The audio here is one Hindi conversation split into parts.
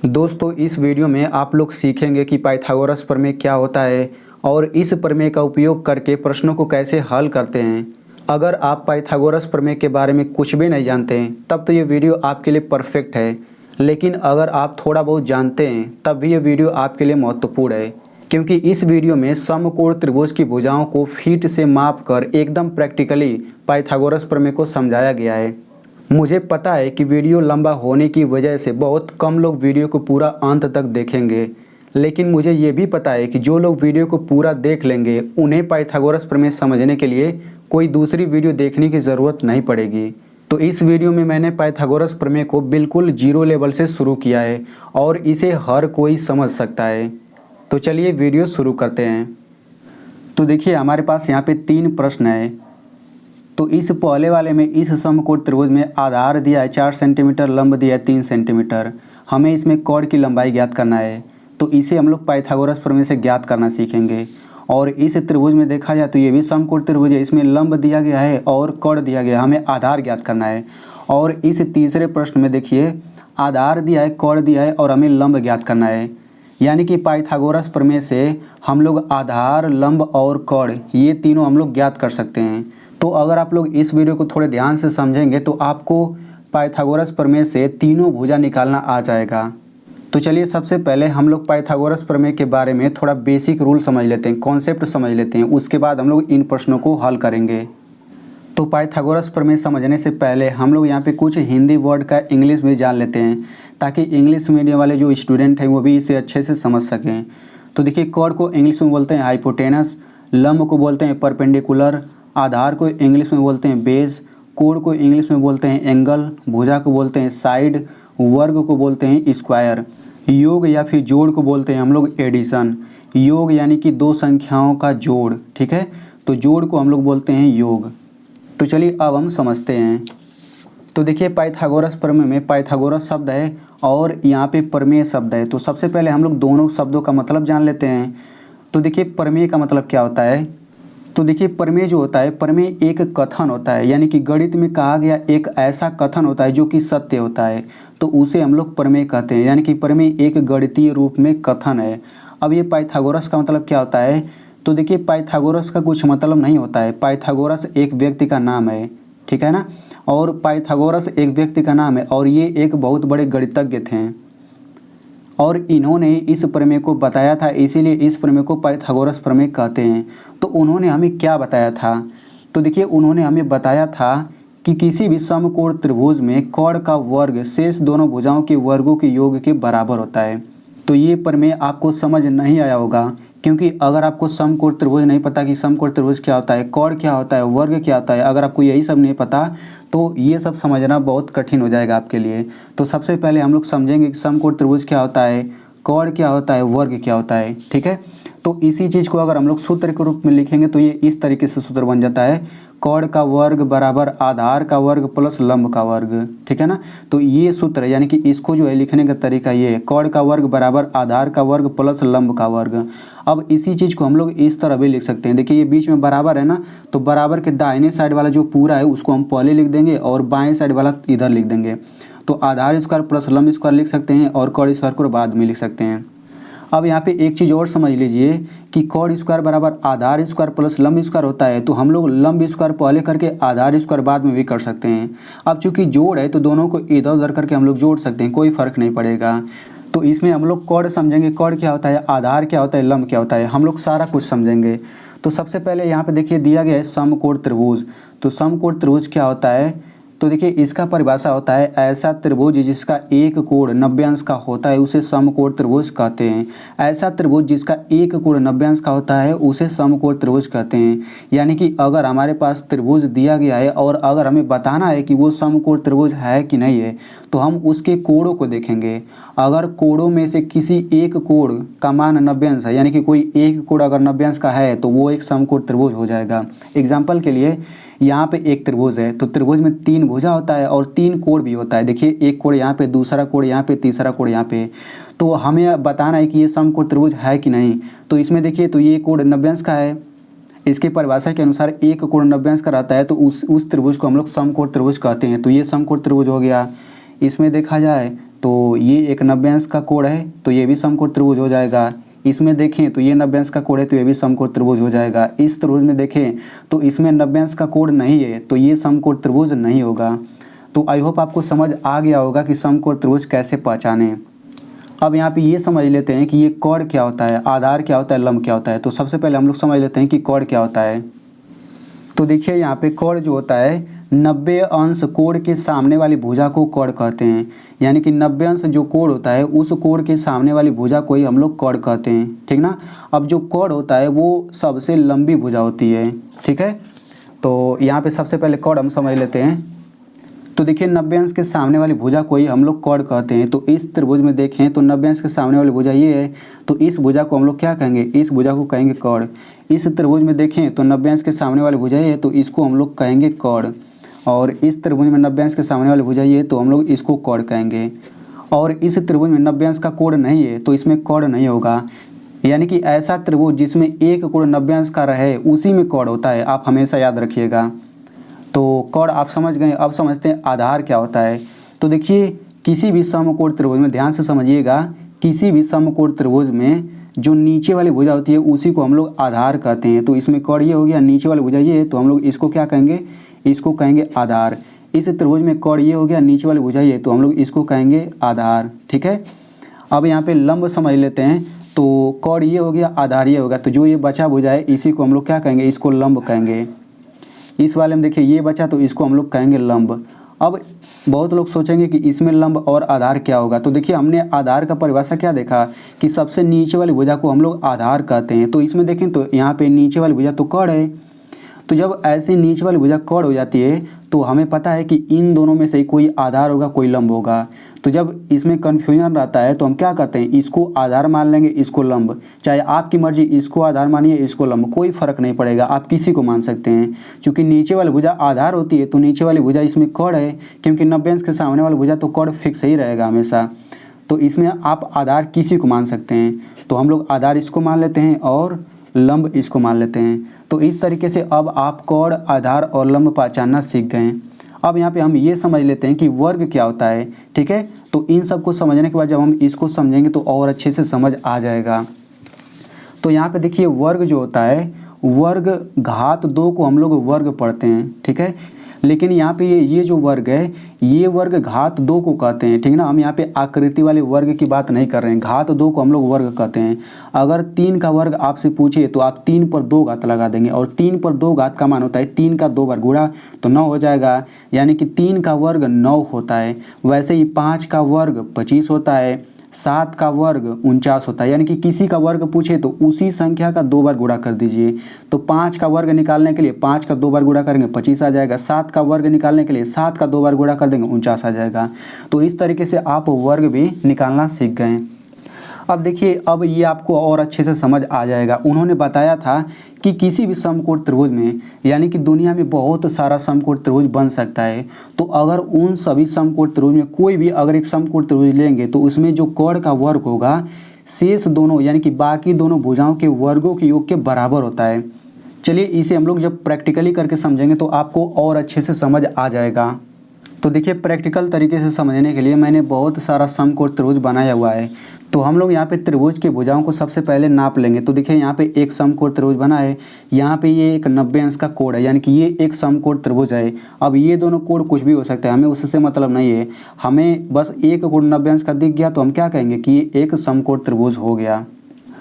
दोस्तों इस वीडियो में आप लोग सीखेंगे कि पाइथागोरस प्रमेय क्या होता है और इस प्रमेय का उपयोग करके प्रश्नों को कैसे हल करते हैं। अगर आप पाइथागोरस प्रमेय के बारे में कुछ भी नहीं जानते हैं तब तो ये वीडियो आपके लिए परफेक्ट है, लेकिन अगर आप थोड़ा बहुत जानते हैं तब भी ये वीडियो आपके लिए महत्वपूर्ण है, क्योंकि इस वीडियो में समकोण त्रिभुज की भुजाओं को फीट से माप कर एकदम प्रैक्टिकली पाइथागोरस प्रमेय को समझाया गया है। मुझे पता है कि वीडियो लंबा होने की वजह से बहुत कम लोग वीडियो को पूरा अंत तक देखेंगे, लेकिन मुझे ये भी पता है कि जो लोग वीडियो को पूरा देख लेंगे उन्हें पाइथागोरस प्रमेय समझने के लिए कोई दूसरी वीडियो देखने की ज़रूरत नहीं पड़ेगी। तो इस वीडियो में मैंने पाइथागोरस प्रमेय को बिल्कुल जीरो लेवल से शुरू किया है और इसे हर कोई समझ सकता है। तो चलिए वीडियो शुरू करते हैं। तो देखिए हमारे पास यहाँ पे 3 प्रश्न है। तो इस पहले वाले में इस समकोण त्रिभुज में आधार दिया है 4 सेंटीमीटर, लंब दिया है 3 सेंटीमीटर। हमें इसमें कोण की लंबाई ज्ञात करना है, तो इसे हम लोग पाइथागोरस प्रमेय से ज्ञात करना सीखेंगे। और इस त्रिभुज में देखा जाए तो ये भी समकोण त्रिभुज है, इसमें लंब दिया गया है और कोण दिया गया है, हमें आधार ज्ञात करना है। और इस तीसरे प्रश्न में देखिए आधार दिया है, कोण दिया है और हमें लंब ज्ञात करना है। यानी कि पाइथागोरस प्रमेय से हम लोग आधार, लंब और कोण ये तीनों हम लोग ज्ञात कर सकते हैं। तो अगर आप लोग इस वीडियो को थोड़े ध्यान से समझेंगे तो आपको पाइथागोरस प्रमेय से तीनों भुजा निकालना आ जाएगा। तो चलिए सबसे पहले हम लोग पाइथागोरस प्रमेय के बारे में थोड़ा बेसिक रूल समझ लेते हैं, कॉन्सेप्ट समझ लेते हैं, उसके बाद हम लोग इन प्रश्नों को हल करेंगे। तो पाइथागोरस प्रमेय समझने से पहले हम लोग यहाँ पे कुछ हिंदी वर्ड का इंग्लिश में जान लेते हैं, ताकि इंग्लिश मीडियम वाले जो स्टूडेंट हैं वो भी इसे अच्छे से समझ सकें। तो देखिए कोण को इंग्लिश में बोलते हैं हाइपोटेनस, लंब को बोलते हैं परपेंडिकुलर, आधार को इंग्लिश में बोलते हैं बेस, कोण को इंग्लिश में बोलते हैं एंगल, भुजा को बोलते हैं साइड, वर्ग को बोलते हैं स्क्वायर, योग या फिर जोड़ को बोलते हैं हम लोग एडिशन। योग यानी कि 2 संख्याओं का जोड़, ठीक है, तो जोड़ को हम लोग बोलते हैं योग। तो चलिए अब हम समझते हैं। तो देखिए पाइथागोरस प्रमेय में पाइथागोरस शब्द है और यहाँ पे प्रमेय शब्द है। तो सबसे पहले हम लोग दोनों शब्दों का मतलब जान लेते हैं। तो देखिए प्रमेय का मतलब क्या होता है। तो देखिए प्रमेय जो होता है, प्रमेय एक कथन होता है, यानी कि गणित में कहा गया एक ऐसा कथन होता है जो कि सत्य होता है, तो उसे हम लोग प्रमेय कहते हैं। यानी कि प्रमेय एक गणितीय रूप में कथन है। अब ये पाइथागोरस का मतलब क्या होता है। तो देखिए पाइथागोरस का कुछ मतलब नहीं होता है। पाइथागोरस एक व्यक्ति का नाम है, ठीक है ना, और पाइथागोरस एक व्यक्ति का नाम है और ये एक बहुत बड़े गणितज्ञ थे और इन्होंने इस प्रमेय को बताया था, इसीलिए इस प्रमेय को पाइथागोरस प्रमेय कहते हैं। तो उन्होंने हमें क्या बताया था। तो देखिए उन्होंने हमें बताया था कि किसी भी समकोण त्रिभुज में कोण का वर्ग शेष दोनों भुजाओं के वर्गों के योग के बराबर होता है। तो ये प्रमेय आपको समझ नहीं आया होगा, क्योंकि अगर आपको समकोण त्रिभुज नहीं पता कि समकोण त्रिभुज क्या होता है, कोण क्या होता है, वर्ग क्या होता है, अगर आपको यही सब नहीं पता तो ये सब समझना बहुत कठिन हो जाएगा आपके लिए। तो सबसे पहले हम लोग समझेंगे कि समकोण त्रिभुज क्या होता है, कोण क्या होता है, वर्ग क्या होता है, ठीक है। तो इसी चीज़ को अगर हम लोग सूत्र के रूप में लिखेंगे तो ये इस तरीके से सूत्र बन जाता है, कोण का वर्ग बराबर आधार का वर्ग प्लस लंब का वर्ग, ठीक है ना। तो ये सूत्र यानी कि इसको जो है लिखने का तरीका ये है, कोण का वर्ग बराबर आधार का वर्ग प्लस लंब का वर्ग। अब इसी चीज़ को हम लोग इस तरह भी लिख सकते हैं। देखिए ये बीच में बराबर है ना, तो बराबर के दाहिने साइड वाला जो पूरा है उसको हम पहले लिख देंगे और बाएं साइड वाला इधर लिख देंगे। तो आधार स्क्वायर प्लस लंब स्क्वायर लिख सकते हैं और कोण स्क्वायर को बाद में लिख सकते हैं। अब यहाँ पे एक चीज़ और समझ लीजिए कि कोण स्क्वायर बराबर आधार स्क्वायर प्लस लंब स्क्वायर होता है, तो हम लोग लंब स्क्वायर पहले करके आधार स्क्वायर बाद में भी कर सकते हैं। अब चूंकि जोड़ है तो दोनों को इधर उधर करके हम लोग जोड़ सकते हैं, कोई फर्क नहीं पड़ेगा। तो इसमें हम लोग कोण समझेंगे, कोण क्या होता है, आधार क्या होता है, लंब क्या होता है, हम लोग सारा कुछ समझेंगे। तो सबसे पहले यहाँ पे देखिए दिया गया है समकोण त्रिभुज। तो समकोण त्रिभुज क्या होता है। तो देखिए इसका परिभाषा होता है ऐसा त्रिभुज जिसका एक कोण 90 अंश का होता है उसे समकोण त्रिभुज कहते हैं। ऐसा त्रिभुज जिसका एक कोण 90 अंश का होता है उसे समकोण त्रिभुज कहते हैं। यानी कि अगर हमारे पास त्रिभुज दिया गया है और अगर हमें बताना है कि वो समकोण त्रिभुज है कि नहीं है, तो हम उसके कोणों को देखेंगे। अगर कोणों में से किसी एक कोण का मान 90 अंश है, यानी कि कोई एक कोण अगर 90 अंश का है तो वो एक समकोण त्रिभुज हो जाएगा। एग्जाम्पल के लिए यहाँ पे एक त्रिभुज है, तो त्रिभुज में 3 भुजा होता है और 3 कोण भी होता है। देखिए एक कोण यहाँ पे, दूसरा कोण यहाँ पे, तीसरा कोण यहाँ पे। तो हमें बताना है कि ये समकोण त्रिभुज है कि नहीं। तो इसमें देखिए तो ये कोण 90 अंश का है, इसकी परिभाषा के अनुसार एक कोण 90 अंश का रहता है, तो उस त्रिभुज को हम लोग समकोण त्रिभुज कहते हैं। तो ये समकोण त्रिभुज हो गया। इसमें देखा जाए तो ये एक 90 अंश का कोण है तो ये भी समकोण त्रिभुज हो जाएगा। इसमें देखें तो ये 90 अंश का कोण है तो ये भी समकोण त्रिभुज हो जाएगा। इस त्रिभुज में देखें तो इसमें 90 अंश का कोण नहीं है तो ये समकोण त्रिभुज नहीं होगा। तो आई होप आपको समझ आ गया होगा कि समकोण त्रिभुज कैसे पहचानें। अब यहाँ पे ये समझ लेते हैं कि ये कोण क्या होता है, आधार क्या होता है, लंब क्या होता है। तो सबसे पहले हम लोग समझ लेते हैं कि कोण क्या होता है। तो देखिए यहाँ पे कोण जो होता है 90 अंश कोण के सामने वाली भुजा को कोण कहते हैं। यानी कि 90 अंश जो कोण होता है उस कोण के सामने वाली भुजा को ही हम लोग कोण कहते हैं, ठीक ना। अब जो कोण होता है वो सबसे लंबी भुजा होती है, ठीक है। तो यहाँ पे सबसे पहले कोण हम समझ लेते हैं। तो देखिए 90 अंश के सामने वाली भुजा को ही हम लोग कोण कहते हैं। तो इस त्रिभुज में देखें तो 90 अंश के सामने वाली भुजा ये है तो इस भुजा को हम लोग क्या कहेंगे, इस भुजा को कहेंगे कोण। इस त्रिभुज में देखें तो 90 अंश के सामने वाली भुजा ये है तो इसको हम लोग कहेंगे कोण। और इस त्रिभुज में 90 अंश के सामने वाली भुजा ये है तो हम लोग इसको कोण कहेंगे। और इस त्रिभुज में 90 अंश का कोण नहीं है तो इसमें कोण नहीं होगा। यानी कि ऐसा त्रिभुज जिसमें एक कोण 90 अंश का रहे उसी में कोण होता है, आप हमेशा याद रखिएगा। तो कोण आप समझ गए। अब समझते हैं आधार क्या होता है। तो देखिए किसी भी समकोण त्रिभुज में ध्यान से समझिएगा, किसी भी समकोण त्रिभुज में जो नीचे वाली भुजा होती है उसी को हम लोग आधार कहते हैं। तो इसमें कोण ये हो गया, नीचे वाली भुजा ये है तो हम लोग इसको क्या कहेंगे, इसको कहेंगे आधार। इस त्रिभुज में कोण ये हो गया, नीचे वाली भुजा ये तो हम लोग इसको कहेंगे आधार, ठीक है। अब यहाँ पे लंब समझ लेते हैं। तो कोण ये हो गया, आधार ये होगा, तो जो ये बचा भुजा है इसी को हम लोग क्या कहेंगे, इसको लंब कहेंगे। इस वाले में देखिए ये बचा तो इसको हम लोग कहेंगे लंब। अब बहुत लोग सोचेंगे कि इसमें लंब और आधार क्या होगा। तो देखिए हमने आधार का परिभाषा क्या देखा कि सबसे नीचे वाली भुजा को हम लोग आधार कहते हैं। तो इसमें देखें तो यहाँ पे नीचे वाली भुजा तो कोण है। तो जब ऐसे नीचे वाली भुजा कोण हो जाती है तो हमें पता है कि इन दोनों में से कोई आधार होगा कोई लंब होगा। तो जब इसमें कन्फ्यूजन रहता है तो हम क्या करते हैं, इसको आधार मान लेंगे, इसको लंब। चाहे आपकी मर्जी, इसको आधार मानिए, इसको लंब, कोई फर्क नहीं पड़ेगा, आप किसी को मान सकते हैं। क्योंकि नीचे वाली भुजा आधार होती है तो नीचे वाली भुजा इसमें कोण है, क्योंकि 90 अंश के सामने वाली भुजा तो कोण फिक्स ही रहेगा हमेशा। तो इसमें आप आधार किसी को मान सकते हैं। तो हम लोग आधार इसको मान लेते हैं और लंब इसको मान लेते हैं। तो इस तरीके से अब आप कोण, आधार और लंब पहचानना सीख गए। अब यहाँ पे हम ये समझ लेते हैं कि वर्ग क्या होता है, ठीक है। तो इन सब को समझने के बाद जब हम इसको समझेंगे तो और अच्छे से समझ आ जाएगा। तो यहाँ पे देखिए वर्ग जो होता है, वर्ग घात 2 को हम लोग वर्ग पढ़ते हैं, ठीक है। लेकिन यहाँ पे ये जो वर्ग है ये वर्ग घात 2 को कहते हैं, ठीक ना। हम यहाँ पे आकृति वाले वर्ग की बात नहीं कर रहे हैं, घात 2 को हम लोग वर्ग कहते हैं। अगर 3 का वर्ग आपसे पूछे तो आप 3 पर 2 घात लगा देंगे और 3 पर 2 घात का मान होता है 3 का 2 बार गुणा तो 9 हो जाएगा। यानी कि 3 का वर्ग 9 होता है। वैसे ही 5 का वर्ग 25 होता है, 7 का वर्ग 49 होता है। यानी कि किसी का वर्ग पूछे तो उसी संख्या का 2 बार गुणा कर दीजिए। तो 5 का वर्ग निकालने के लिए 5 का 2 बार गुणा करेंगे 25 आ जाएगा। 7 का वर्ग निकालने के लिए 7 का 2 बार गुणा कर देंगे 49 आ जाएगा। तो इस तरीके से आप वर्ग भी निकालना सीख गए। अब देखिए अब ये आपको और अच्छे से समझ आ जाएगा। उन्होंने बताया था कि किसी भी समकोण त्रिभुज में, यानी कि दुनिया में बहुत सारा समकोण त्रिभुज बन सकता है। तो अगर उन सभी समकोण त्रिभुज में कोई भी अगर एक समकोण त्रिभुज लेंगे तो उसमें जो कोण का वर्ग होगा शेष दोनों यानी कि बाकी दोनों भुजाओं के वर्गों के योग के बराबर होता है। चलिए इसे हम लोग जब प्रैक्टिकली करके समझेंगे तो आपको और अच्छे से समझ आ जाएगा। तो देखिए प्रैक्टिकल तरीके से समझने के लिए मैंने बहुत सारा समकोण त्रिभुज बनाया हुआ है। तो हम लोग यहाँ पे त्रिभुज की भुजाओं को सबसे पहले नाप लेंगे। तो देखिए यहाँ पे एक समकोण त्रिभुज बना है, यहाँ पे ये एक 90 अंश का कोण है, यानी कि ये एक समकोण त्रिभुज है। अब ये दोनों कोण कुछ भी हो सकता है, हमें उससे मतलब नहीं है। हमें बस एक कोण 90 अंश का दिख गया तो हम क्या कहेंगे कि ये एक समकोण त्रिभुज हो गया।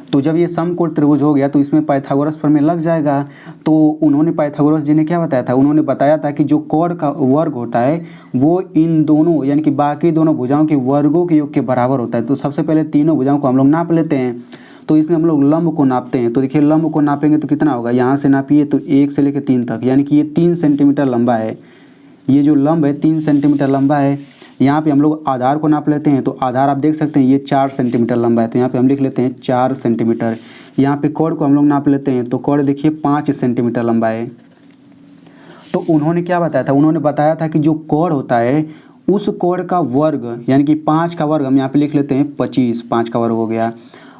तो जब ये समकोण त्रिभुज हो गया तो इसमें पाइथागोरस प्रमेय लग जाएगा। तो उन्होंने पाइथागोरस जी ने क्या बताया था, उन्होंने बताया था कि जो कोण का वर्ग होता है वो इन दोनों यानी कि बाकी दोनों भुजाओं के वर्गों के योग के बराबर होता है। तो सबसे पहले तीनों भुजाओं को हम लोग नाप लेते हैं। तो इसमें हम लोग लंब को नापते हैं। तो देखिए लंब को नापेंगे तो कितना होगा, यहाँ से नापिए तो 1 से लेकर 3 तक, यानी कि ये 3 सेंटीमीटर लंबा है। ये जो लंब है 3 सेंटीमीटर लंबा है। यहाँ पे हम लोग आधार को नाप लेते हैं। तो आधार आप देख सकते हैं ये 4 सेंटीमीटर लंबा है। तो यहाँ पे हम लिख लेते हैं 4 सेंटीमीटर। यहाँ पे कोण को हम लोग नाप लेते हैं। तो कोण देखिए 5 सेंटीमीटर लंबा है। तो उन्होंने क्या बताया था, उन्होंने बताया था कि जो कोण होता है उस कोण का वर्ग यानी कि 5 का वर्ग हम यहाँ पे लिख लेते हैं 25, 5 का वर्ग हो गया।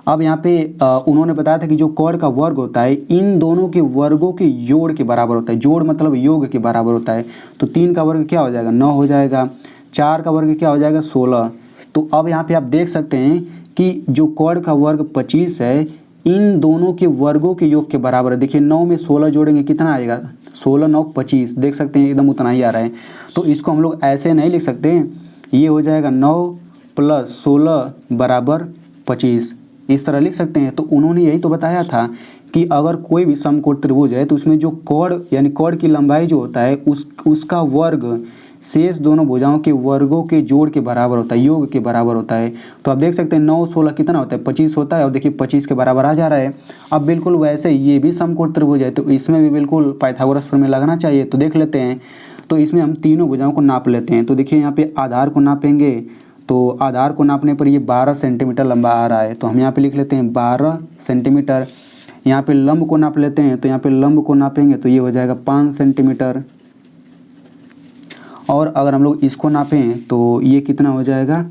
अब यहाँ पे उन्होंने बताया था कि जो कोण का वर्ग होता है इन दोनों के वर्गों के जोड़ के बराबर होता है। जोड़ मतलब योग के बराबर होता है। तो 3 का वर्ग क्या हो जाएगा, 9 हो जाएगा। 4 का वर्ग क्या हो जाएगा, 16। तो अब यहाँ पे आप देख सकते हैं कि जो कॉर्ड का वर्ग 25 है इन दोनों के वर्गों के योग के बराबर है। देखिए 9 में 16 जोड़ेंगे कितना आएगा, 16 9 25, देख सकते हैं एकदम उतना ही आ रहा है। तो इसको हम लोग ऐसे नहीं लिख सकते, ये हो जाएगा 9 + 16 = 25, इस तरह लिख सकते हैं। तो उन्होंने यही तो बताया था कि अगर कोई भी समकोण त्रिभुज है तो उसमें जो कॉर्ड यानी कॉर्ड की लंबाई जो होता है उसका वर्ग शेष दोनों भुजाओं के वर्गों के जोड़ के बराबर होता है, योग के बराबर होता है। तो आप देख सकते हैं 9 16 कितना होता है, 25 होता है, और देखिए 25 के बराबर आ जा रहा है। अब बिल्कुल वैसे ये भी समकोण त्रिभुज है तो इसमें भी बिल्कुल पाइथागोरस प्रमेय लगना चाहिए। तो देख लेते हैं, तो इसमें हम तीनों भुजाओं को नाप लेते हैं। तो देखिए यहाँ पे आधार को नापेंगे, तो आधार को नापने पर ये 12 सेंटीमीटर लंबा आ रहा है, तो हम यहाँ पे लिख लेते हैं 12 सेंटीमीटर। यहाँ पे लंब को नाप लेते हैं, तो यहाँ पे लंब को नापेंगे तो ये हो जाएगा 5 सेंटीमीटर। और अगर हम लोग इसको नापें तो ये कितना हो जाएगा,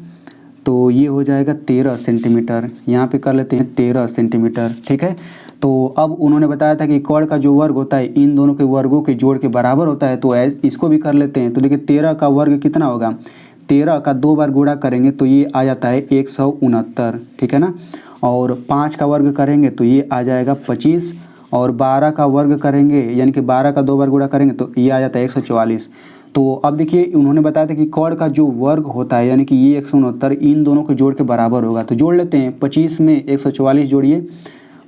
तो ये हो जाएगा 13 सेंटीमीटर। यहाँ पे कर लेते हैं 13 सेंटीमीटर, ठीक है। तो अब उन्होंने बताया था कि कॉर्ड का जो वर्ग होता है इन दोनों के वर्गों के जोड़ के बराबर होता है, तो इसको भी कर लेते हैं। तो देखिए 13 का वर्ग कितना होगा, 13 का 2 बार गुणा करेंगे तो ये आ जाता है 169, ठीक है ना। और 5 का वर्ग करेंगे तो ये आ जाएगा 25, और 12 का वर्ग करेंगे यानी कि 12 का 2 बार गुणा करेंगे तो ये आ जाता है 144। तो अब देखिए उन्होंने बताया था कि कॉर्ड का जो वर्ग होता है यानी कि ये 169 इन दोनों के जोड़ के बराबर होगा। तो जोड़ लेते हैं, 25 में 144 जोड़िए,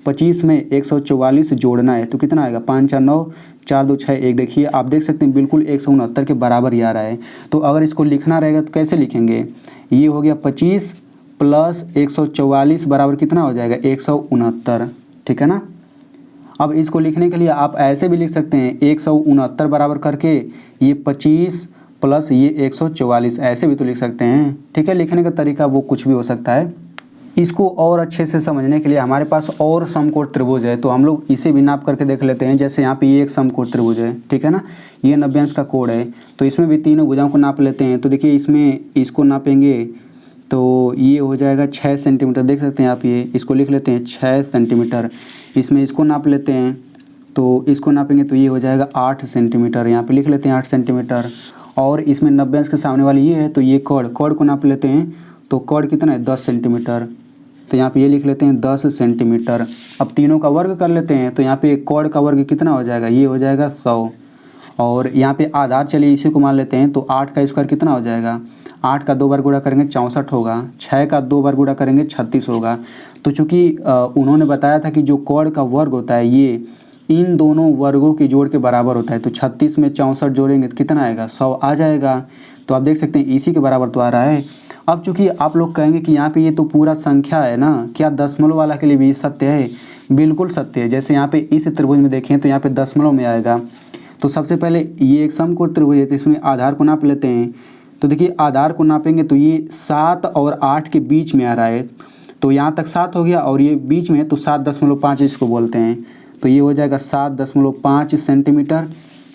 25 में 144 जोड़ना है तो कितना आएगा, 5 4 9 4 2 6 1। देखिए आप देख सकते हैं बिल्कुल 169 के बराबर ही आ रहा है। तो अगर इसको लिखना रहेगा तो कैसे लिखेंगे, ये हो गया 25 + 144 बराबर कितना हो जाएगा, 169, ठीक है ना। अब इसको लिखने के लिए आप ऐसे भी लिख सकते हैं, 169 बराबर करके ये 25 + ये 144 ऐसे भी तो लिख सकते हैं, ठीक है। लिखने का तरीका वो कुछ भी हो सकता है। इसको और अच्छे से समझने के लिए हमारे पास और समकोण त्रिभुज है, तो हम लोग इसे भी नाप करके देख लेते हैं। जैसे यहाँ पे ये एक समकोण त्रिभुज है, ठीक है ना, ये 90 अंश का कोण है, तो इसमें भी तीनों भुजाओं को नाप लेते हैं। तो देखिए इसमें इसको नापेंगे तो ये हो जाएगा 6 सेंटीमीटर, देख सकते हैं आप, ये इसको लिख लेते हैं 6 सेंटीमीटर। इसमें इसको नाप लेते हैं, तो इसको नापेंगे तो ये हो जाएगा 8 सेंटीमीटर, यहाँ पे लिख लेते हैं 8 सेंटीमीटर। और इसमें 90 अंश के सामने वाली ये है तो ये कॉर्ड को नाप लेते हैं, तो कॉर्ड कितना है 10 सेंटीमीटर, तो यहाँ पे ये लिख लेते हैं 10 सेंटीमीटर। अब तीनों का वर्ग कर लेते हैं, तो यहाँ पे कॉर्ड का वर्ग कितना हो जाएगा, ये हो जाएगा 100। और यहाँ पे आधार चलिए इसी को मान लेते हैं, तो 8 का स्क्वायर कितना हो जाएगा, 8 का 2 बार गुणा करेंगे 64 होगा, 6 का 2 बार गुणा करेंगे 36 होगा। तो चूँकि उन्होंने बताया था कि जो कॉर्ड का वर्ग होता है ये इन दोनों वर्गों के जोड़ के बराबर होता है, तो 36 में 64 जोड़ेंगे तो कितना आएगा, 100 आ जाएगा। तो आप देख सकते हैं इसी के बराबर तो आ रहा है। अब चूँकि आप लोग कहेंगे कि यहाँ पे ये तो पूरा संख्या है ना, क्या दशमलव वाला के लिए भी सत्य है, बिल्कुल सत्य है। जैसे यहाँ पे इस त्रिभुज में देखें तो यहाँ पे दशमलव में आएगा। तो सबसे पहले ये एक समकोण त्रिभुज है तो इसमें आधार को नाप लेते हैं। तो देखिए आधार को नापेंगे तो ये 7 और 8 के बीच में आ रहा है, तो यहाँ तक 7 हो गया और ये बीच में है तो 7.5 इसको बोलते हैं, तो ये हो जाएगा 7.5 सेंटीमीटर।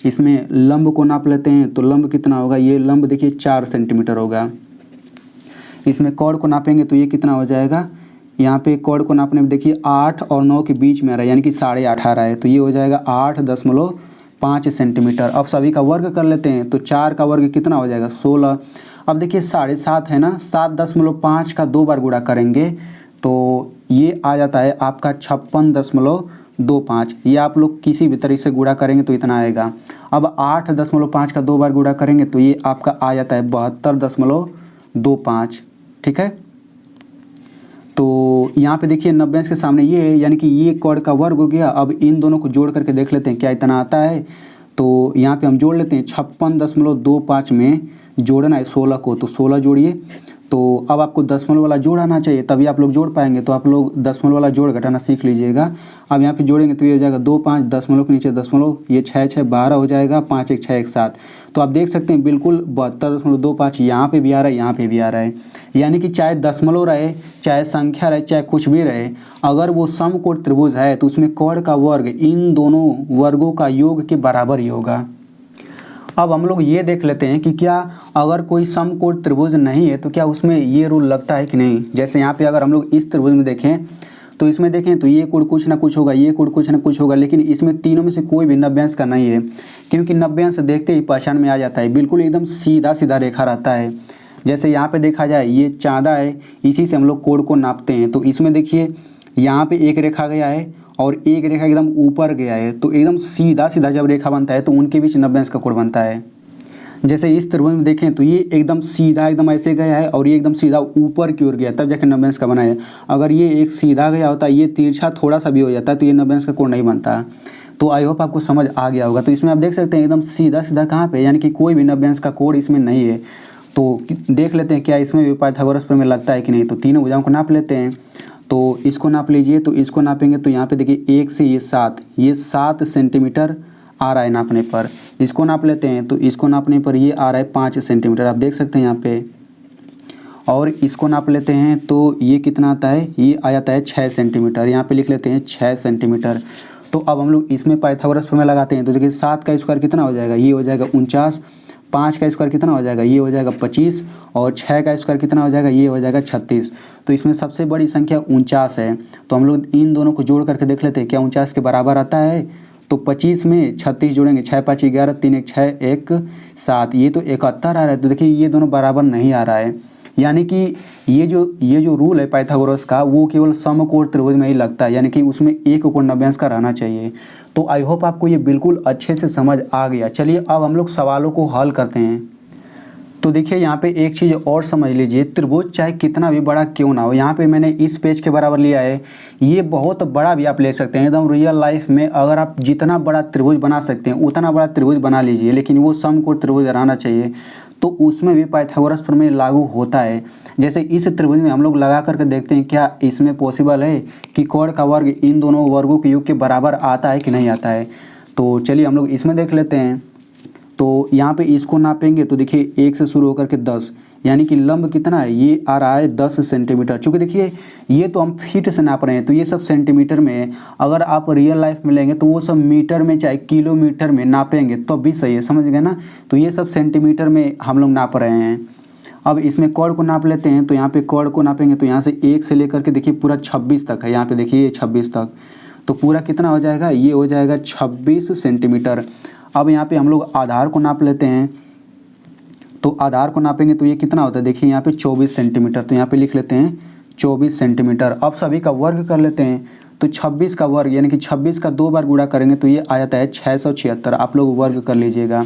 इसमें लंब को नाप लेते हैं, तो लंब कितना होगा, ये लंब देखिए 4 सेंटीमीटर होगा। इसमें कॉर्ड को नापेंगे तो ये कितना हो जाएगा, यहाँ पे कॉर्ड को नापने में देखिए 8 और 9 के बीच में आ रहा है यानी कि 8.5 आ रहा है, तो ये हो जाएगा 8.5 सेंटीमीटर। अब सभी का वर्ग कर लेते हैं, तो 4 का वर्ग कितना हो जाएगा 16। अब देखिए 7.5 है ना, 7.5 का 2 बार गुणा करेंगे तो ये आ जाता है आपका 56.25। ये आप लोग किसी भी तरह से गुणा करेंगे तो इतना आएगा। अब 8.5 का 2 बार गुणा करेंगे तो ये आपका आ जाता है 72.25, ठीक है। तो यहाँ पे देखिए 90 अंश के सामने ये है यानी कि ये कॉर्ड का वर्ग हो गया। अब इन दोनों को जोड़ करके देख लेते हैं क्या इतना आता है, तो यहाँ पे हम जोड़ लेते हैं 56.25 में जोड़ना है 16 को, तो 16 जोड़िए। तो अब आपको दशमलव वाला जोड़ आना चाहिए तभी आप लोग जोड़ पाएंगे, तो आप लोग दशमलव वाला जोड़ घटाना सीख लीजिएगा। अब यहाँ पे जोड़ेंगे तो ये हो जाएगा 2 5 दशमलव के नीचे दशमलव, ये 6 6 12 हो जाएगा, 5 1 6 1 7। तो आप देख सकते हैं बिल्कुल 72.25 यहाँ पे भी आ रहा है, यहाँ पे भी आ रहा है। यानी कि चाहे दशमलव रहे, चाहे संख्या रहे, चाहे कुछ भी रहे, अगर वो समकोण त्रिभुज है तो उसमें कॉर्ड का वर्ग इन दोनों वर्गों का योग के बराबर ही होगा। अब हम लोग ये देख लेते हैं कि क्या अगर कोई समकोण त्रिभुज नहीं है तो क्या उसमें ये रूल लगता है कि नहीं। जैसे यहाँ पे अगर हम लोग इस त्रिभुज में देखें तो इसमें देखें तो ये कोण कुछ ना कुछ होगा, ये कोण कुछ ना कुछ होगा, लेकिन इसमें तीनों में से कोई भी 90 अंश का नहीं है, क्योंकि 90 अंश देखते ही पहचान में आ जाता है, बिल्कुल एकदम सीधा सीधा रेखा रहता है। जैसे यहाँ पे देखा जाए ये चाँदा है, इसी से हम लोग कोण को नापते हैं। तो इसमें देखिए यहाँ पे एक रेखा गया है और एक रेखा एकदम ऊपर गया है, तो एकदम सीधा सीधा जब रेखा बनता है तो उनके बीच 90 अंश का कोण बनता है। जैसे इस त्रिभुज में देखें तो ये एकदम सीधा एकदम ऐसे गया है और ये एकदम सीधा ऊपर की ओर गया, तब जाके 90 अंश का बना है। अगर ये एक सीधा गया होता, ये तिरछा थोड़ा सा भी हो जाता तो ये 90 अंश का कोण नहीं बनता। तो आई होप आपको समझ आ गया होगा। तो इसमें आप देख सकते हैं एकदम सीधा सीधा कहाँ पे, यानी कि कोई भी 90 अंश का कोण इसमें नहीं है। तो देख लेते हैं क्या इसमें भी पाइथागोरस प्रमेय लगता है कि नहीं। तो तीनों भुजाओं को नाप लेते हैं। तो इसको नाप लीजिए। तो इसको नापेंगे तो यहाँ पे देखिए 1 से ये 7 सेंटीमीटर आ रहा है नापने पर। इसको नाप लेते हैं तो इसको नापने पर ये आ रहा है 5 सेंटीमीटर, आप देख सकते हैं यहाँ पे। और इसको नाप लेते हैं तो ये कितना आता है, ये आ जाता है 6 सेंटीमीटर। यहाँ पे लिख लेते हैं 6 सेंटीमीटर। तो अब हम लोग इसमें पाइथागोरस प्रमेय लगाते हैं। तो देखिए 7 का स्क्वायर कितना हो जाएगा, ये हो जाएगा 49। 5 का स्क्वायर कितना हो जाएगा, ये हो जाएगा 25। और 6 का स्क्वायर कितना हो जाएगा, ये हो जाएगा 36। तो इसमें सबसे बड़ी संख्या 49 है। तो हम लोग इन दोनों को जोड़ करके देख लेते हैं क्या 49 के बराबर आता है। तो 25 में 36 जोड़ेंगे, 6 5 11, 3 1 6 1 7, ये तो 71 आ रहा है। तो देखिए ये दोनों बराबर नहीं आ रहा है, यानी कि ये जो रूल है पाइथागोरस का वो केवल समकोण त्रिभुज में ही लगता है, यानी कि उसमें एक कोण 90 अंश का रहना चाहिए। तो आई होप आपको ये बिल्कुल अच्छे से समझ आ गया। चलिए अब हम लोग सवालों को हल करते हैं। तो देखिए यहाँ पे एक चीज़ और समझ लीजिए, त्रिभुज चाहे कितना भी बड़ा क्यों ना हो, यहाँ पे मैंने इस पेज के बराबर लिया है, ये बहुत बड़ा भी आप ले सकते हैं। एकदम रियल लाइफ में अगर आप जितना बड़ा त्रिभुज बना सकते हैं उतना बड़ा त्रिभुज बना लीजिए, लेकिन वो समकोण त्रिभुज रहना चाहिए। तो उसमें भी पाइथागोरस प्रमेय लागू होता है। जैसे इस त्रिभुज में हम लोग लगा करके देखते हैं क्या इसमें पॉसिबल है कि कोण का वर्ग इन दोनों वर्गों के योग के बराबर आता है कि नहीं आता है। तो चलिए हम लोग इसमें देख लेते हैं। तो यहाँ पे इसको नापेंगे तो देखिए 1 से शुरू होकर के 10, यानी कि लंब कितना है, ये आ रहा है 10 सेंटीमीटर। चूँकि देखिए ये तो हम फीट से नाप रहे हैं तो ये सब सेंटीमीटर में है। अगर आप रियल लाइफ में लेंगे तो वो सब मीटर में चाहे किलोमीटर में नापेंगे तो भी सही है, समझ गए ना। तो ये सब सेंटीमीटर में हम लोग नाप रहे हैं। अब इसमें कोण को नाप लेते हैं। तो यहाँ पे कोण को नापेंगे तो यहाँ से 1 से लेकर के देखिए पूरा 26 तक है। यहाँ पे देखिए 26 तक, तो पूरा कितना हो जाएगा, ये हो जाएगा 26 सेंटीमीटर। अब यहाँ पे हम लोग आधार को नाप लेते हैं। तो आधार को नापेंगे तो ये कितना होता है, देखिए यहाँ पे 24 सेंटीमीटर। तो यहाँ पे लिख लेते हैं 24 सेंटीमीटर। अब सभी का वर्ग कर लेते हैं। तो 26 का वर्ग यानी कि 26 का 2 बार गुणा करेंगे तो ये आ जाता है 676। आप लोग वर्ग कर लीजिएगा।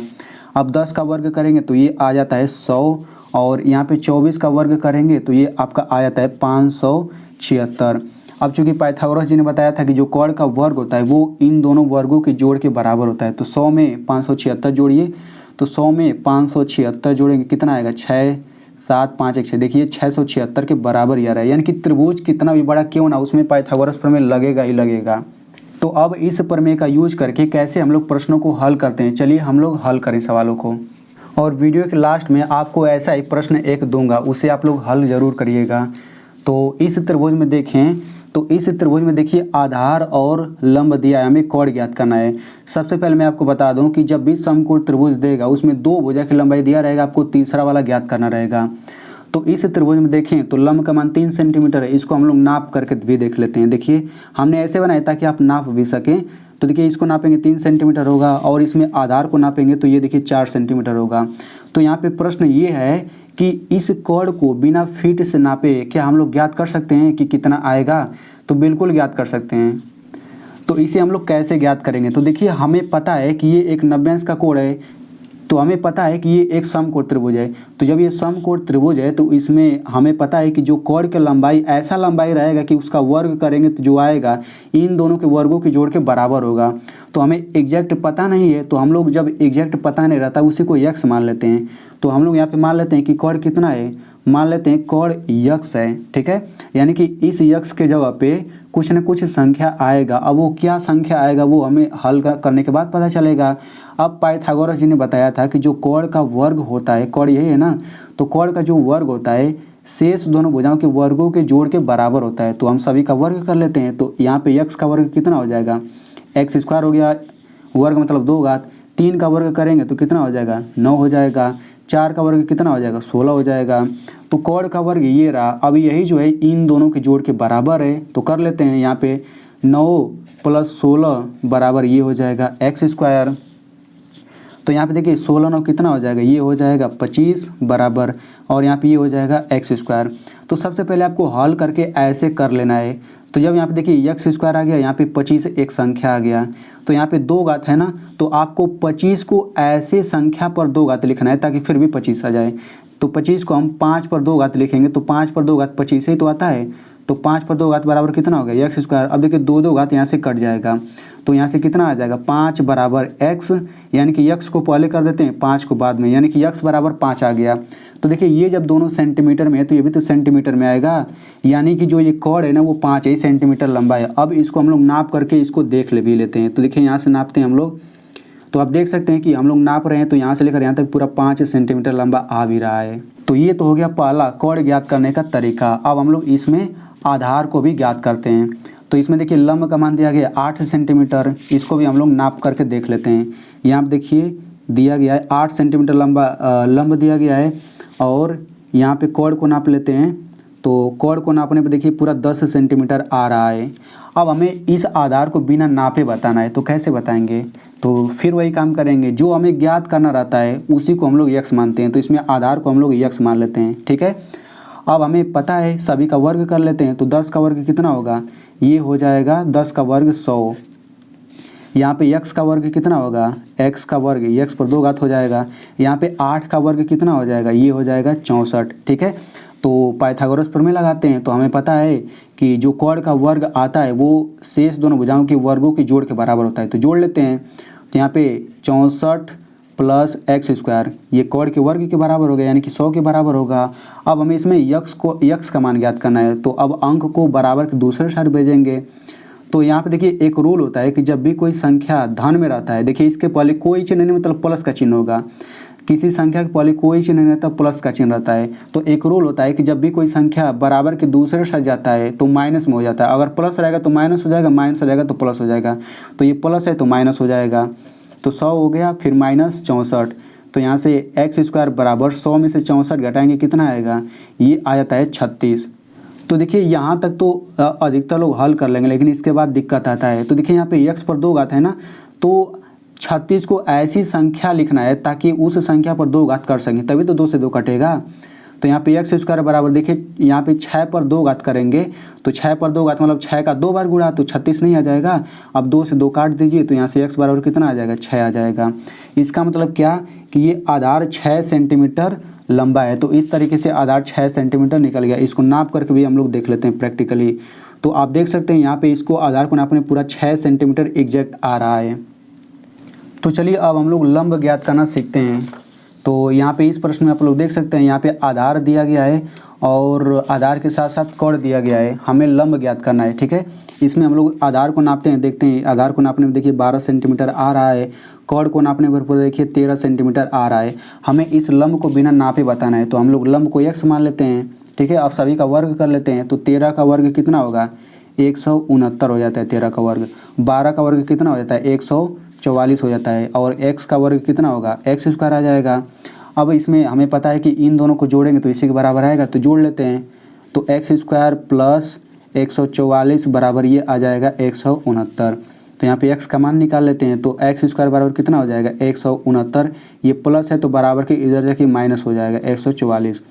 अब 10 का वर्ग करेंगे तो ये आ जाता है 100। और यहाँ पे 24 का वर्ग करेंगे तो ये आपका आ जाता है 576। अब चूंकि पाइथागोरस जी ने बताया था कि जो कोण का वर्ग होता है वो इन दोनों वर्गों के जोड़ के बराबर होता है। तो 100 में 576 जोड़िए। तो 100 में 576 जोड़ेंगे कितना आएगा, 6 7 5 1 6। देखिए 676 के बराबर ही आ रहा है, यानी कि त्रिभुज कितना भी बड़ा क्यों ना उसमें पाइथागोरस प्रमेय लगेगा ही लगेगा। तो अब इस प्रमेय का यूज करके कैसे हम लोग प्रश्नों को हल करते हैं, चलिए हम लोग हल करें सवालों को। और वीडियो के लास्ट में आपको ऐसा ही प्रश्न एक दूंगा, उसे आप लोग हल ज़रूर करिएगा। तो इस त्रिभुज में देखें, तो इस त्रिभुज में देखिए आधार और लंब दिया है, हमें कोण ज्ञात करना है। सबसे पहले मैं आपको बता दूं कि जब भी समकोण त्रिभुज देगा उसमें 2 भुजा की लंबाई दिया रहेगा, आपको तीसरा वाला ज्ञात करना रहेगा। तो इस त्रिभुज में देखें तो लंब का मान 3 सेंटीमीटर है। इसको हम लोग नाप करके भी देख लेते हैं। देखिए हमने ऐसे बनाया ताकि आप नाप भी सकें। तो देखिए इसको नापेंगे 3 सेंटीमीटर होगा, और इसमें आधार को नापेंगे तो ये देखिए 4 सेंटीमीटर होगा। तो यहाँ पे प्रश्न ये है कि इस कोण को बिना फीट से नापे क्या हम लोग ज्ञात कर सकते हैं कि कितना आएगा। तो बिल्कुल ज्ञात कर सकते हैं। तो इसे हम लोग कैसे ज्ञात करेंगे, तो देखिए हमें पता है कि ये एक 90 अंश का कोण है, तो हमें पता है कि ये एक समकोण त्रिभुज है। तो जब ये समकोण त्रिभुज है तो इसमें हमें पता है कि जो कोण की लंबाई ऐसा लंबाई रहेगा कि उसका वर्ग करेंगे तो जो आएगा इन दोनों के वर्गों के जोड़ के बराबर होगा। तो हमें एग्जैक्ट पता नहीं है, तो हम लोग जब एग्जैक्ट पता नहीं रहता उसी को यक्स मान लेते हैं। तो हम लोग यहाँ पे मान लेते हैं कि कोण कितना है, मान लेते हैं कोण यक्स है, ठीक है। यानी कि इस यक्स के जगह पे कुछ न कुछ संख्या आएगा। अब वो क्या संख्या आएगा वो हमें हल करने के बाद पता चलेगा। अब पाइथागोरस जी ने बताया था कि जो कोण का वर्ग होता है, कोण यही है ना, तो कोण का जो वर्ग होता है शेष दोनों भुजाओं के वर्गों के जोड़ के बराबर होता है। तो हम सभी का वर्ग कर लेते हैं। तो यहाँ पे यक्स का वर्ग कितना हो जाएगा, एक्स स्क्वायर हो गया, वर्ग मतलब 2 घात। 3 का वर्ग करेंगे तो कितना हो जाएगा, 9 हो जाएगा। 4 का वर्ग कितना हो जाएगा, 16 हो जाएगा। तो कोण का वर्ग ये रहा। अब यही जो है इन दोनों के जोड़ के बराबर है, तो कर लेते हैं। यहाँ पे 9 + 16 बराबर ये हो जाएगा एक्स स्क्वायर। तो यहाँ पे देखिए 16 9 कितना हो जाएगा, ये हो जाएगा 25 बराबर, और यहाँ पे ये हो जाएगा एक्स स्क्वायर। तो सबसे पहले आपको हल करके ऐसे कर लेना है। तो जब यहाँ पे देखिए एक्स स्क्वायर आ गया, यहाँ पे 25 एक संख्या आ गया, तो यहाँ पे 2 घात है ना, तो आपको 25 को ऐसे संख्या पर 2 घात लिखना है ताकि फिर भी 25 आ जाए। तो 25 को हम 5 पर 2 घात लिखेंगे, तो 5 पर 2 घात 25 ही तो आता है। तो 5 पर 2 घात बराबर कितना हो गया, एक्स स्क्वायर। अब देखिए 2 घात यहाँ से कट जाएगा, तो यहाँ से कितना आ जाएगा 5 बराबर एक्स, यानी कि एक्स को पहले कर देते हैं 5 को बाद में, यानी कि एक्स बराबर 5 आ गया। तो देखिए ये जब दोनों सेंटीमीटर में है तो ये भी तो सेंटीमीटर में आएगा, यानी कि जो ये कॉर्ड है ना वो 5 ही सेंटीमीटर लंबा है। अब इसको हम लोग नाप करके इसको देख लेते हैं। तो देखिए यहाँ से नापते हैं हम लोग, तो आप देख सकते हैं कि हम लोग नाप रहे हैं तो यहाँ से लेकर यहाँ तक पूरा 5 सेंटीमीटर लंबा आ भी रहा है। तो ये तो हो गया पहला कॉर्ड ज्ञात करने का तरीका। अब हम लोग इसमें आधार को भी ज्ञात करते हैं। तो इसमें देखिए लंब का मान दिया गया 8 सेंटीमीटर, इसको भी हम लोग नाप करके देख लेते हैं। यहाँ पर देखिए दिया गया है 8 सेंटीमीटर लंब दिया गया है, और यहाँ पे कॉर्ड को नाप लेते हैं। तो कॉर्ड को नापने पे देखिए पूरा 10 सेंटीमीटर आ रहा है। अब हमें इस आधार को बिना नापे बताना है, तो कैसे बताएंगे, तो फिर वही काम करेंगे, जो हमें ज्ञात करना रहता है उसी को हम लोग यक्स मानते हैं। तो इसमें आधार को हम लोग यक्स मान लेते हैं, ठीक है। अब हमें पता है सभी का वर्ग कर लेते हैं। तो 10 का वर्ग कितना होगा, ये हो जाएगा 10 का वर्ग 100। यहाँ पे x का वर्ग कितना होगा, x का वर्ग, x पर 2 घात हो जाएगा। यहाँ पे 8 का वर्ग कितना हो जाएगा, ये हो जाएगा 64, ठीक है। तो पाइथागोरस प्रमेय लगाते हैं, तो हमें पता है कि जो कॉर्ड का वर्ग आता है वो शेष दोनों भुजाओं के वर्गों के जोड़ के बराबर होता है। तो जोड़ लेते हैं। तो यहाँ पे 64 प्लस एक्स स्क्वायर, ये कॉर्ड के वर्ग के बराबर हो गया, यानी कि 100 के बराबर होगा। अब हमें इसमें यक्स का मान ज्ञात करना है, तो अब अंक को बराबर के दूसरे साइड भेजेंगे। तो यहाँ पे देखिए एक रूल होता है कि जब भी कोई संख्या धन में रहता है, देखिए इसके पहले कोई चिन्ह नहीं, मतलब प्लस का चिन्ह होगा। किसी संख्या के पहले कोई चिन्ह नहीं रहता, प्लस का चिन्ह रहता है। तो एक रूल होता है कि जब भी कोई संख्या बराबर के दूसरे साइड जाता है तो माइनस में हो जाता है। अगर प्लस रहेगा तो माइनस हो जाएगा, माइनस रहेगा तो प्लस हो जाएगा। तो ये प्लस है तो माइनस हो जाएगा। तो 100 हो गया, फिर माइनस 64। तो यहाँ से एक्स स्क्वायर बराबर 100 में से 64 घटाएंगे कितना आएगा, ये आ जाता है 36। तो देखिए यहाँ तक तो अधिकतर लोग हल कर लेंगे, लेकिन इसके बाद दिक्कत आता है। तो देखिए यहाँ पे x पर 2 घात है ना, तो 36 को ऐसी संख्या लिखना है ताकि उस संख्या पर 2 घात कर सकें, तभी तो 2 से 2 कटेगा। तो यहाँ पे एक्स स्क्वायर बराबर देखिए यहाँ पे 6 पर 2 घात करेंगे, तो 6 पर 2 घात मतलब 6 का 2 बार गुणा, तो 36 नहीं आ जाएगा। अब 2 से 2 काट दीजिए, तो यहाँ से x बराबर कितना आ जाएगा, 6 आ जाएगा। इसका मतलब क्या कि ये आधार 6 सेंटीमीटर लंबा है। तो इस तरीके से आधार 6 सेंटीमीटर निकल गया। इसको नाप करके भी हम लोग देख लेते हैं प्रैक्टिकली। तो आप देख सकते हैं यहाँ पे इसको आधार को नापने पूरा 6 सेंटीमीटर एग्जैक्ट आ रहा है। तो चलिए अब हम लोग लंब ज्ञात करना सीखते हैं। तो यहाँ पे इस प्रश्न में आप लोग देख सकते हैं यहाँ पे आधार दिया गया है और आधार के साथ साथ कोण दिया गया है, हमें लंब ज्ञात करना है, ठीक है। इसमें हम लोग आधार को नापते हैं, देखते हैं। आधार को नापने में देखिए 12 सेंटीमीटर आ रहा है, कोण को नापने पर देखिए 13 सेंटीमीटर आ रहा है। हमें इस लंब को बिना नापे बताना है, तो हम लोग लंब को x मान लेते हैं, ठीक है। अब सभी का वर्ग कर लेते हैं। तो 13 का वर्ग कितना होगा, 169 हो जाता है 13 का वर्ग। 12 का वर्ग कितना हो जाता है, 144 हो जाता है। और x का वर्ग कितना होगा, एक्स स्क्वायर आ जाएगा। अब इसमें हमें पता है कि इन दोनों को जोड़ेंगे तो इसी के बराबर आएगा, तो जोड़ लेते हैं। तो एक्स स्क्वायर प्लस 144 बराबर ये आ जाएगा 169। तो यहाँ पे x का मान निकाल लेते हैं। तो एक्स स्क्वायर बराबर कितना हो जाएगा, 169। ये प्लस है तो बराबर के इधर जाके माइनस हो जाएगा 144।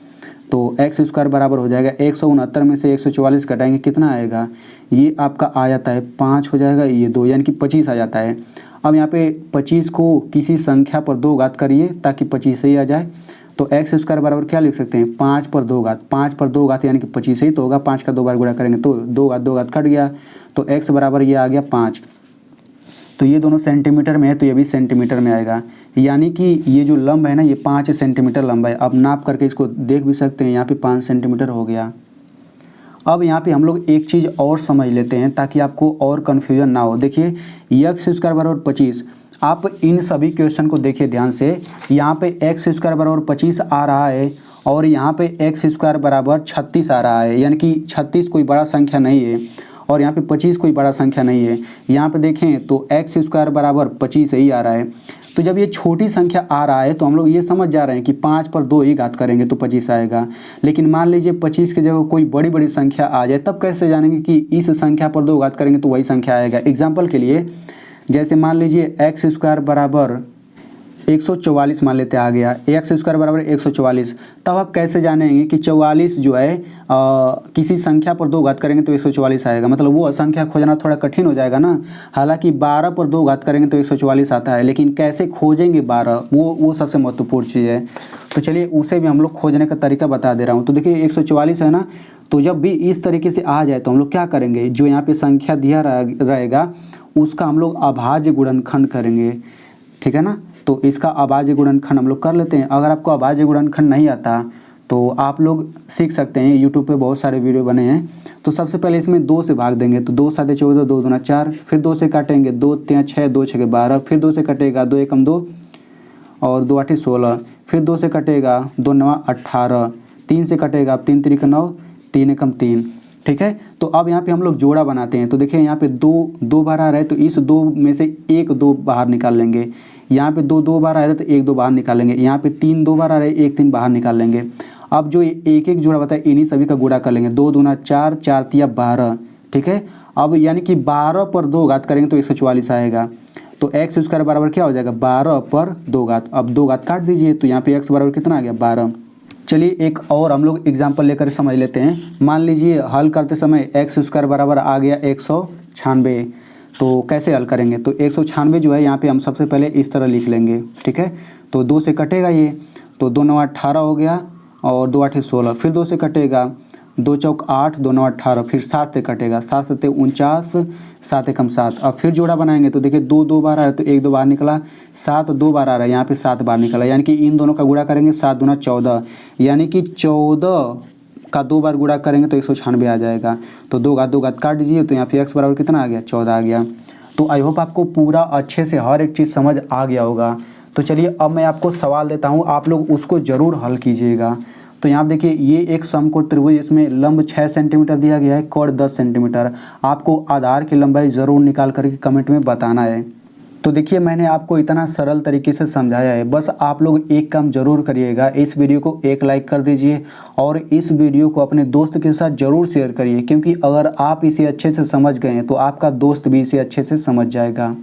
तो एक्स स्क्वायर बराबर हो जाएगा 169 में से 144 घटाएंगे कितना आएगा, ये आपका आ जाता है 5 हो जाएगा, ये 2 यानी कि 25 आ जाता है। अब यहाँ पे 25 को किसी संख्या पर 2 घात करिए ताकि 25 ही आ जाए। तो एक्स स्क्वायर बराबर क्या लिख सकते हैं, 5 पर 2 घात। 5 पर 2 घात यानी कि 25 ही तो होगा। 5 का 2 बार गुणा करेंगे तो 2 घात कट गया, तो x बराबर ये आ गया 5। तो ये दोनों सेंटीमीटर में है तो ये भी सेंटीमीटर में आएगा, यानी कि ये जो लंब है ना ये 5 सेंटीमीटर लंबा है। अब नाप करके इसको देख भी सकते हैं, यहाँ पे 5 सेंटीमीटर हो गया। अब यहाँ पे हम लोग एक चीज़ और समझ लेते हैं ताकि आपको और कन्फ्यूजन ना हो। देखिए एक्स स्क्वायर बराबर 25, आप इन सभी क्वेश्चन को देखिए ध्यान से। यहाँ पे एक्स स्क्वायर बराबर 25 आ रहा है और यहाँ पे एक्स स्क्वायर बराबर 36 आ रहा है, यानी कि 36 कोई बड़ा संख्या नहीं है और यहाँ पे 25 कोई बड़ा संख्या नहीं है। यहाँ पे देखें तो एक्स स्क्वायर बराबर 25 ही आ रहा है। तो जब ये छोटी संख्या आ रहा है तो हम लोग ये समझ जा रहे हैं कि 5 पर 2 ही घात करेंगे तो 25 आएगा। लेकिन मान लीजिए 25 की जगह कोई बड़ी संख्या आ जाए, तब कैसे जानेंगे कि इस संख्या पर 2 घात करेंगे तो वही संख्या आएगा। एग्जाम्पल के लिए जैसे मान लीजिए एक्स स्क्वायर बराबर 144 मान लेते हैं आ गया, एक्स स्क्वायर बराबर 144। तब आप कैसे जानेंगे कि 44 जो है किसी संख्या पर 2 घात करेंगे तो 144 आएगा, मतलब वो संख्या खोजना थोड़ा कठिन हो जाएगा ना। हालांकि 12 पर 2 घात करेंगे तो 144 आता है, लेकिन कैसे खोजेंगे 12, वो सबसे महत्वपूर्ण चीज़ है। तो चलिए उसे भी हम लोग खोजने का तरीका बता दे रहा हूँ। तो देखिए 144 है ना, तो जब भी इस तरीके से आ जाए तो हम लोग क्या करेंगे, जो यहाँ पे संख्या दिया रहेगा उसका हम लोग अभाज्य गुणनखंड करेंगे, ठीक है ना। तो इसका अभाज्य गुणनखंड हम लोग कर लेते हैं। अगर आपको अभाज्य गुणनखंड नहीं आता तो आप लोग सीख सकते हैं, यूट्यूब पे बहुत सारे वीडियो बने हैं। तो सबसे पहले इसमें 2 से भाग देंगे, तो 2 7 14, 2 दूना 4, फिर 2 से काटेंगे, 2 3 6, 2 6 12, फिर 2 से कटेगा, 2 एकम 2 और 2 8 16, फिर 2 से कटेगा, 2 9 18, 3 से कटेगा, 3 3 9, 3 एकम 3, ठीक है। तो अब यहाँ पे हम लोग जोड़ा बनाते हैं। तो देखिए यहाँ पे 2 बार आ रहा है, तो इस 2 में से 1 2 बाहर निकाल लेंगे। यहाँ पे 2 बार आ रहा है तो 1 2 बाहर निकालेंगे। यहाँ पे 3 2 बार आ रहा है, 1 3 बाहर निकाल लेंगे। अब जो एक एक जोड़ा बताया इन्हीं सभी का गुणा कर लेंगे, 2 दूना 4, 4 तिया 12, ठीक है। अब यानी कि 12 पर 2 घात करेंगे तो 144 आएगा। तो एक्स स्क्वायर बराबर क्या हो जाएगा, 12 पर 2 घात। अब 2 घात काट दीजिए, तो यहाँ पे एक्स बराबर कितना आ गया, 12। चलिए एक और हम लोग एग्जाम्पल लेकर समझ लेते हैं। मान लीजिए हल करते समय एक्स स्क्वायर बराबर आ गया 196। तो कैसे हल करेंगे, तो 196 जो है यहाँ पे हम सबसे पहले इस तरह लिख लेंगे, ठीक है। तो 2 से कटेगा ये, तो 2 9 18 हो गया और 2 8 16, फिर 2 से कटेगा, 2 चौक 8, 2 9 18, फिर 7 से कटेगा, 7 7 49, 7 एकम 7। अब फिर जोड़ा बनाएंगे, तो देखिए 2 2 बार आ रहा है तो 1 2 बार निकला, 7 2 बार आ रहा है, यहाँ पे 7 बार निकला, यानी कि इन दोनों का गुणा करेंगे, 7 दूना 14, यानी कि 14 का 2 बार गुणा करेंगे तो 196 आ जाएगा। तो 2 घात काट दीजिए, तो यहाँ पे एक्स बराबर कितना आ गया, 14 आ गया। तो आई होप आपको पूरा अच्छे से हर एक चीज़ समझ आ गया होगा। तो चलिए अब मैं आपको सवाल देता हूँ, आप लोग उसको ज़रूर हल कीजिएगा। तो यहाँ देखिए ये एक समकोण त्रिभुज, इसमें लंब 6 सेंटीमीटर दिया गया है, कोण 10 सेंटीमीटर। आपको आधार की लंबाई ज़रूर निकाल करके कमेंट में बताना है। तो देखिए मैंने आपको इतना सरल तरीके से समझाया है, बस आप लोग एक काम ज़रूर करिएगा, इस वीडियो को एक लाइक कर दीजिए और इस वीडियो को अपने दोस्त के साथ ज़रूर शेयर करिए, क्योंकि अगर आप इसे अच्छे से समझ गए हैं तो आपका दोस्त भी इसे अच्छे से समझ जाएगा।